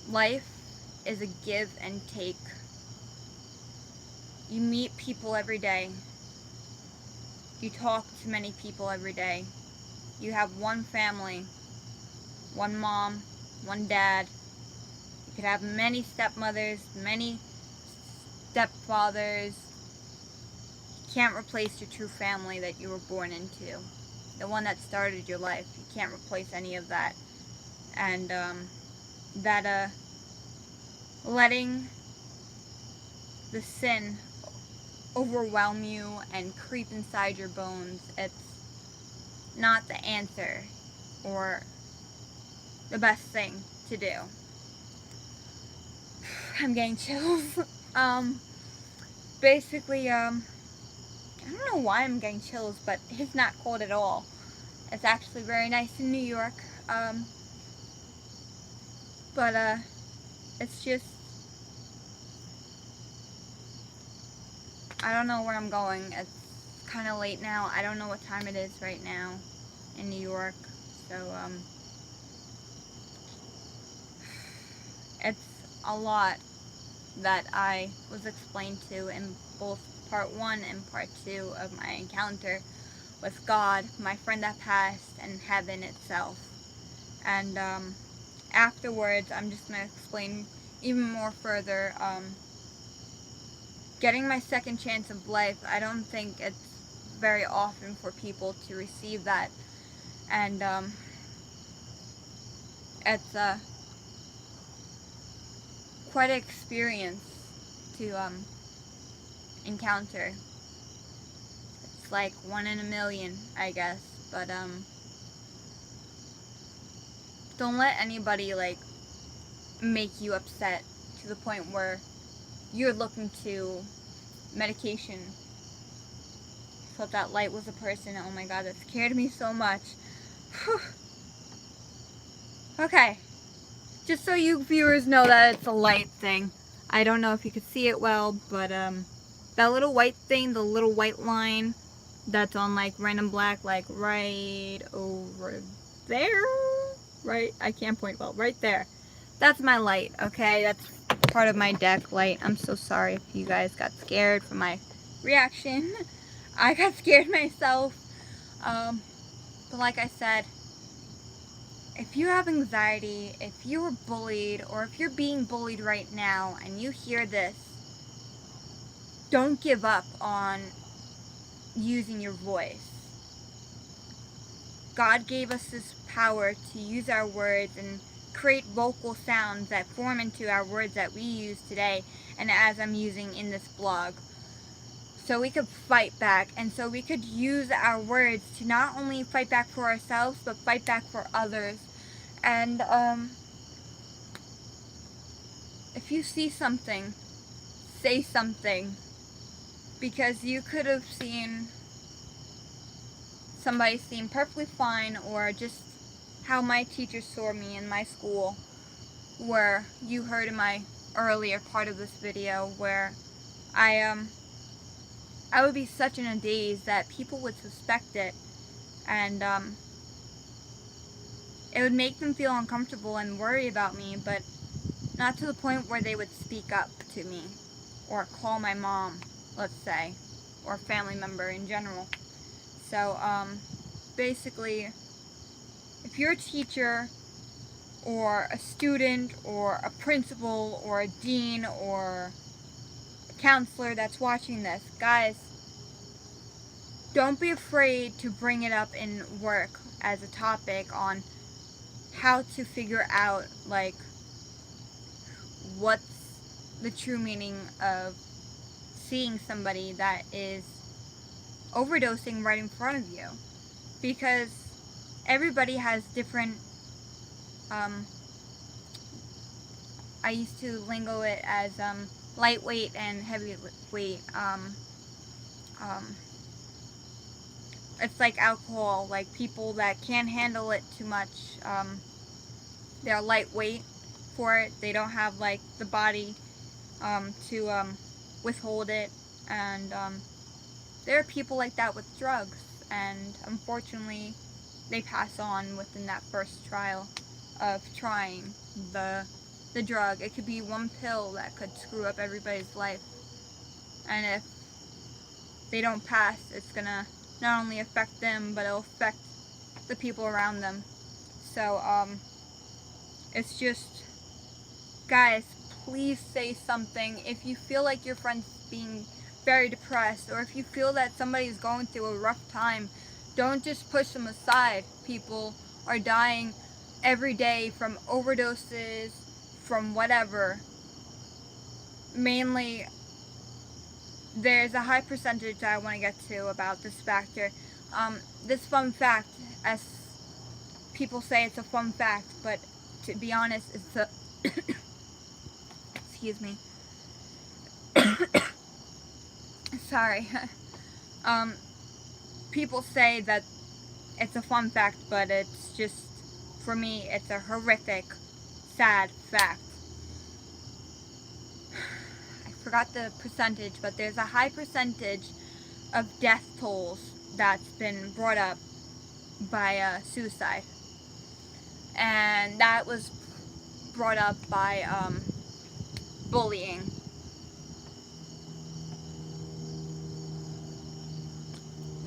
life is a give and take. You meet people every day. You talk to many people every day. You have one family, one mom, one dad. You could have many stepmothers, many stepfathers. You can't replace your true family that you were born into. The one that started your life. You can't replace any of that. And letting the sin overwhelm you and creep inside your bones, it's not the answer or the best thing to do. I'm getting chills. Basically, I don't know why I'm getting chills, but it's not cold at all. It's actually very nice in New York. But it's just, I don't know where I'm going. It's kind of late now. I don't know what time it is right now in New York. So, it's a lot that I was explained to in both part 1 and part 2 of my encounter with God, my friend that passed, and heaven itself. And afterwards, I'm just going to explain even more further. Getting my second chance of life, I don't think it's very often for people to receive that. And it's quite an experience to encounter. It's like 1 in a million, I guess. But don't let anybody like make you upset to the point where you're looking to medication. Thought that light was a person. Oh my god, that scared me so much. Whew. Okay, just so you viewers know that it's a light thing. I don't know if you could see it well, but that little white thing, the little white line that's on like random black, like right over there, right, I can't point well, right there. That's my light, okay? That's part of my deck light. I'm so sorry if you guys got scared from my reaction. I got scared myself. But like I said, if you have anxiety, if you were bullied, or if you're being bullied right now and you hear this, don't give up on using your voice. God gave us this power to use our words and create vocal sounds that form into our words that we use today, and as I'm using in this blog. So we could fight back, and so we could use our words to not only fight back for ourselves, but fight back for others. And if you see something, say something, because you could have seen somebody seem perfectly fine, or just how my teachers saw me in my school, where you heard in my earlier part of this video, where I would be such in a daze that people would suspect it, and it would make them feel uncomfortable and worry about me, but not to the point where they would speak up to me or call my mom, let's say, or a family member in general. So basically, if you're a teacher or a student or a principal or a dean or a counselor that's watching this, guys, don't be afraid to bring it up in work as a topic on how to figure out like what's the true meaning of seeing somebody that is overdosing right in front of you, because everybody has different I used to lingo it as lightweight and heavyweight. It's like alcohol, like people that can't handle it too much, they're lightweight for it. They don't have like the body to withhold it, and there are people like that with drugs, and unfortunately they pass on within that first trial of trying the drug. It could be one pill that could screw up everybody's life, and if they don't pass, it's gonna not only affect them, but it'll affect the people around them. So it's just, guys, please say something. If you feel like your friend's being very depressed, or if you feel that somebody's going through a rough time, don't just push them aside. People are dying every day from overdoses, from whatever. Mainly, there's a high percentage that I want to get to about this factor. This fun fact, as people say it's a fun fact, but to be honest, it's a excuse me. Sorry. People say that it's a fun fact, but it's just, for me, it's a horrific, sad fact. I forgot the percentage, but there's a high percentage of death tolls that's been brought up by suicide. And that was brought up by bullying.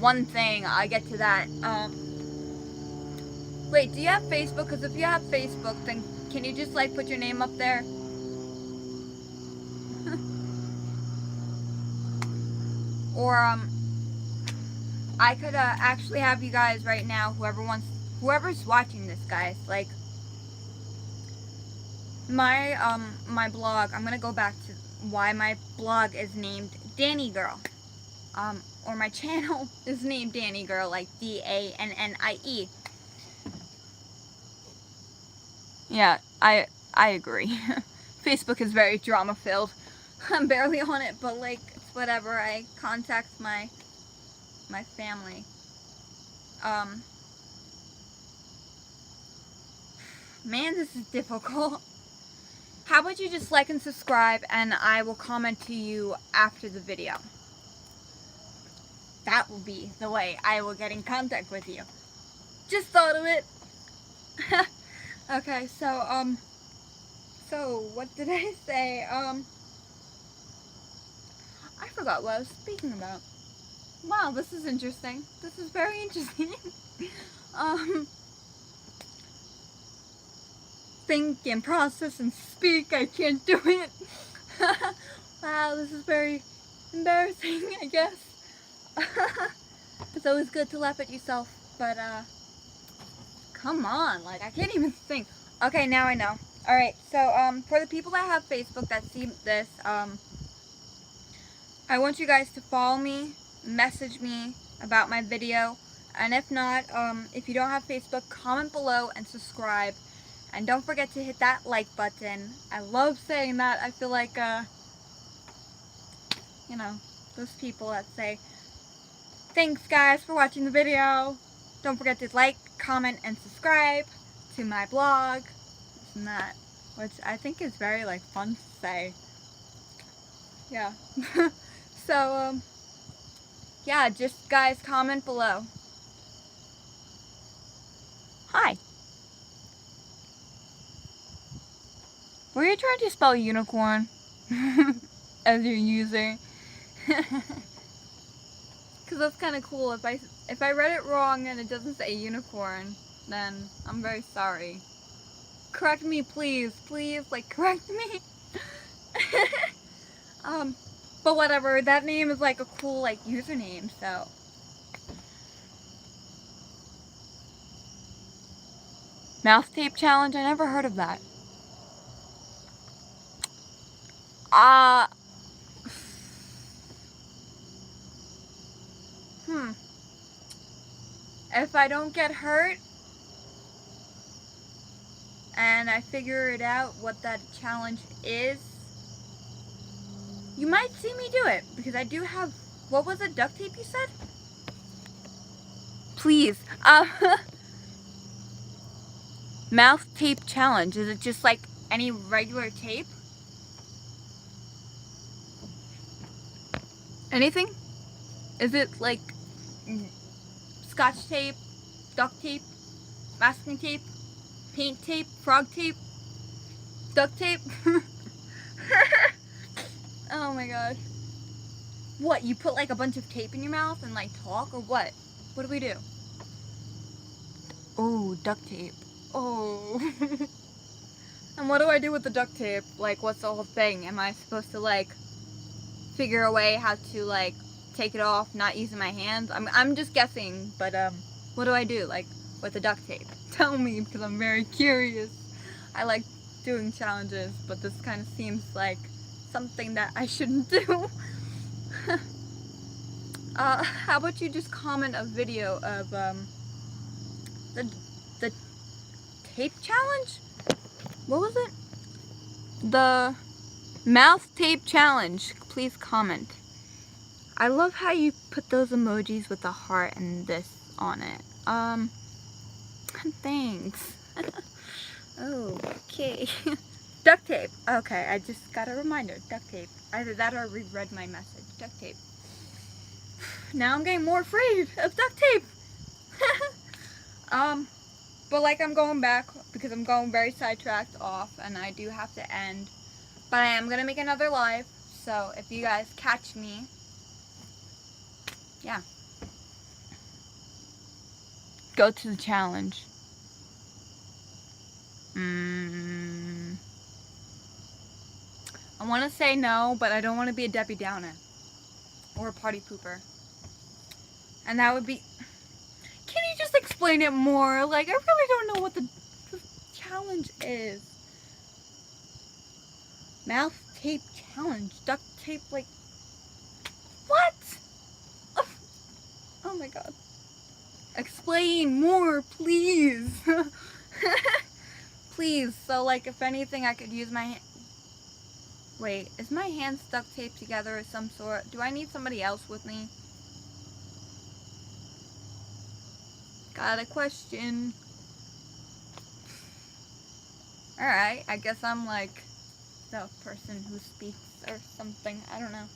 one thing, I get to that. Wait, do you have Facebook? Because if you have Facebook, then can you just like put your name up there? Or I could actually have you guys right now, whoever's watching this, guys, like my blog. I'm gonna go back to why my blog is named Danny Girl, or my channel is named Danny Girl, like DANNIE. Yeah, I agree. Facebook is very drama filled. I'm barely on it, but like it's whatever. I contact my family. Man, this is difficult. How about you just like and subscribe, and I will comment to you after the video. That will be the way I will get in contact with you. Just thought of it. Okay, so what did I say? I forgot what I was speaking about. Wow, this is interesting. This is very interesting. Think and process and speak. I can't do it. Wow, this is very embarrassing, I guess. It's always good to laugh at yourself, but come on, like I can't even think. Okay, now I know. Alright, so for the people that have Facebook that see this, I want you guys to follow me, message me about my video, and if not, if you don't have Facebook, comment below and subscribe. And don't forget to hit that like button. I love saying that. I feel like, you know, those people that say, thanks guys for watching the video. Don't forget to like, comment, and subscribe to my blog. And that, which I think is very, like, fun to say. Yeah. So, yeah, just guys comment below. Hi. Were you trying to spell unicorn as your user? Because that's kind of cool. If I read it wrong and it doesn't say unicorn, then I'm very sorry. Correct me, please. Please, like, correct me. But whatever. That name is like a cool, like, username, so. Mouth tape challenge? I never heard of that. If I don't get hurt and I figure it out what that challenge is, you might see me do it, because I do have, what was it, duct tape you said? Please. Mouth tape challenge. Is it just like any regular tape? Anything? Is it like Scotch tape, duct tape, masking tape, paint tape, frog tape, duct tape? Oh my god. What, you put like a bunch of tape in your mouth and like talk, or what? What do we do? Oh, duct tape. Oh. And what do I do with the duct tape? Like, what's the whole thing? Am I supposed to like figure a way how to like take it off, not using my hands? I'm just guessing, but what do I do like with the duct tape? Tell me, because I'm very curious. I like doing challenges, but this kind of seems like something that I shouldn't do. How about you just comment a video of the tape challenge? What was it? The mouth tape challenge. Please comment. I love how you put those emojis with the heart and this on it. Thanks. Oh, okay. Duct tape. Okay, I just got a reminder. Duct tape. Either that or I reread my message. Duct tape. Now I'm getting more afraid of duct tape. But like I'm going back because I'm going very sidetracked off and I do have to end. But I am going to make another live. So if you guys catch me, yeah. go to the challenge? I want to say no, but I don't want to be a Debbie Downer or a party pooper. And that would be... Can you just explain it more? Like, I really don't know what the challenge is. Mouth tape challenge. Duct tape, like... What? Oh my god. Explain more, please. Please. So, like, if anything, I could use my hand. Wait, is my hands duct taped together of some sort? Do I need somebody else with me? Got a question. Alright, I guess I'm like the person who speaks or something. I don't know.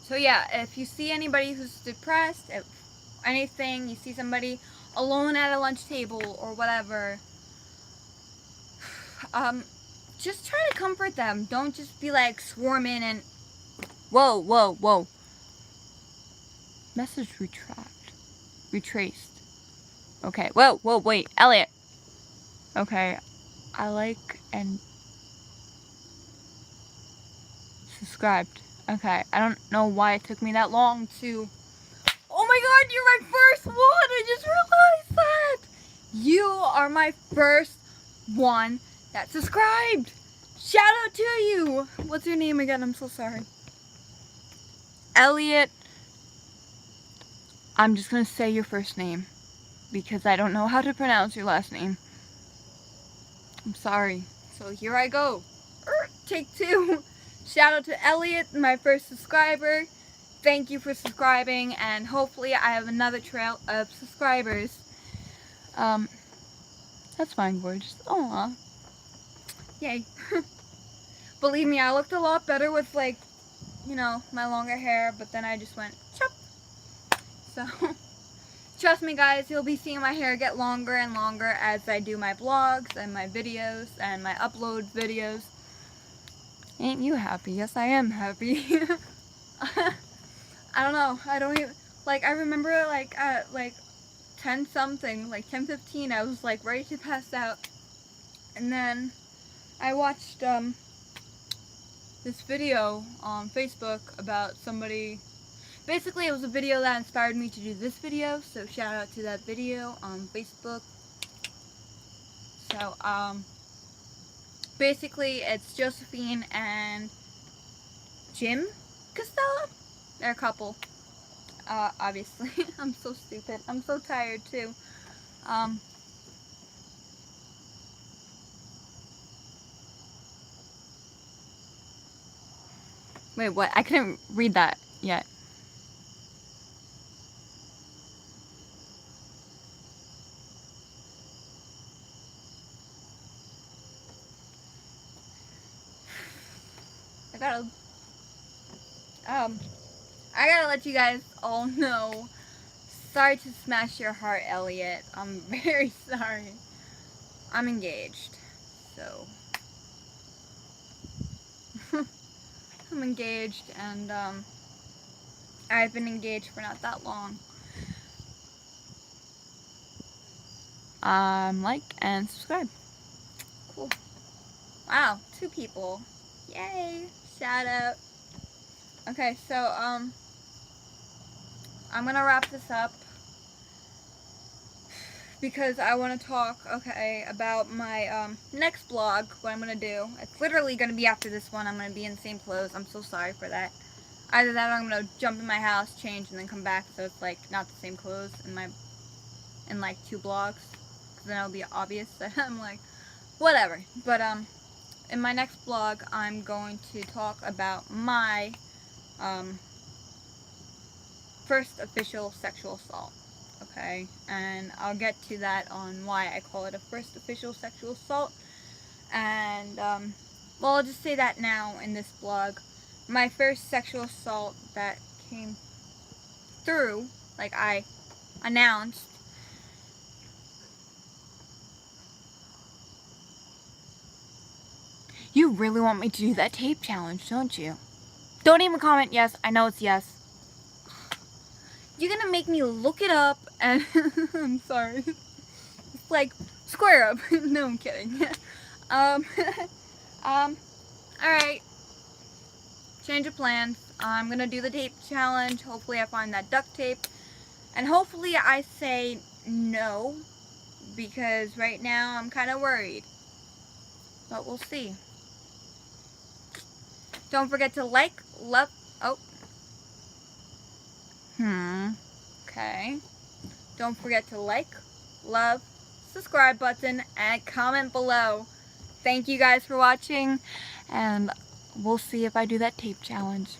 So yeah, if you see anybody who's depressed, if anything, you see somebody alone at a lunch table or whatever, just try to comfort them. Don't just be like swarming and... Whoa, whoa, whoa. Message retraced. Okay, whoa, whoa, wait, Elliot. Okay, I like and subscribed. Okay, I don't know why it took me that long to... Oh my god, you're my first one! I just realized that! You are my first one that subscribed! Shout out to you! What's your name again? I'm so sorry. Elliot. I'm just gonna say your first name because I don't know how to pronounce your last name. I'm sorry. So here I go. Take two. Shout out to Elliot, my first subscriber. Thank you for subscribing, and hopefully I have another trail of subscribers. That's fine, gorgeous. Aw. Yay. Believe me, I looked a lot better with, like, you know, my longer hair, but then I just went chop. So, trust me guys, you'll be seeing my hair get longer and longer as I do my vlogs and my videos and my upload videos. Ain't you happy? Yes, I am happy. I don't know. I don't even, like, I remember, like, at, like, 10 something, like 10:15, I was, like, ready to pass out. And then I watched, this video on Facebook about somebody. Basically, it was a video that inspired me to do this video, so shout out to that video on Facebook. So, basically, it's Josephine and Jim Costello. They're a couple. Obviously. I'm so stupid. I'm so tired, too. Wait, what? I couldn't read that yet. I gotta let you guys all know. Sorry to smash your heart, Elliot. I'm very sorry. I'm engaged, so I'm engaged, and I've been engaged for not that long. Like and subscribe. Cool. Wow, 2 people. Yay! Shout out. Okay, so I'm gonna wrap this up because I want to talk, okay, about my next vlog. What I'm gonna do. It's literally gonna be after this one. I'm gonna be in the same clothes. I'm so sorry for that. Either that or I'm gonna jump in my house, change, and then come back, so it's like not the same clothes in like 2 vlogs. Cause then it'll be obvious that I'm like, whatever. But in my next vlog, I'm going to talk about my first official sexual assault, okay? And I'll get to that on why I call it a first official sexual assault. And, well, I'll just say that now in this vlog. My first sexual assault that came through, like I announced, you really want me to do that tape challenge, don't you? Don't even comment yes. I know it's yes. You're gonna make me look it up and I'm sorry. It's like square up. No, I'm kidding. Alright. Change of plans. I'm gonna do the tape challenge. Hopefully I find that duct tape. And hopefully I say no. Because right now I'm kind of worried. But we'll see. Don't forget to like, love, oh. Okay. Don't forget to like, love, subscribe button, and comment below. Thank you guys for watching, and we'll see if I do that tape challenge.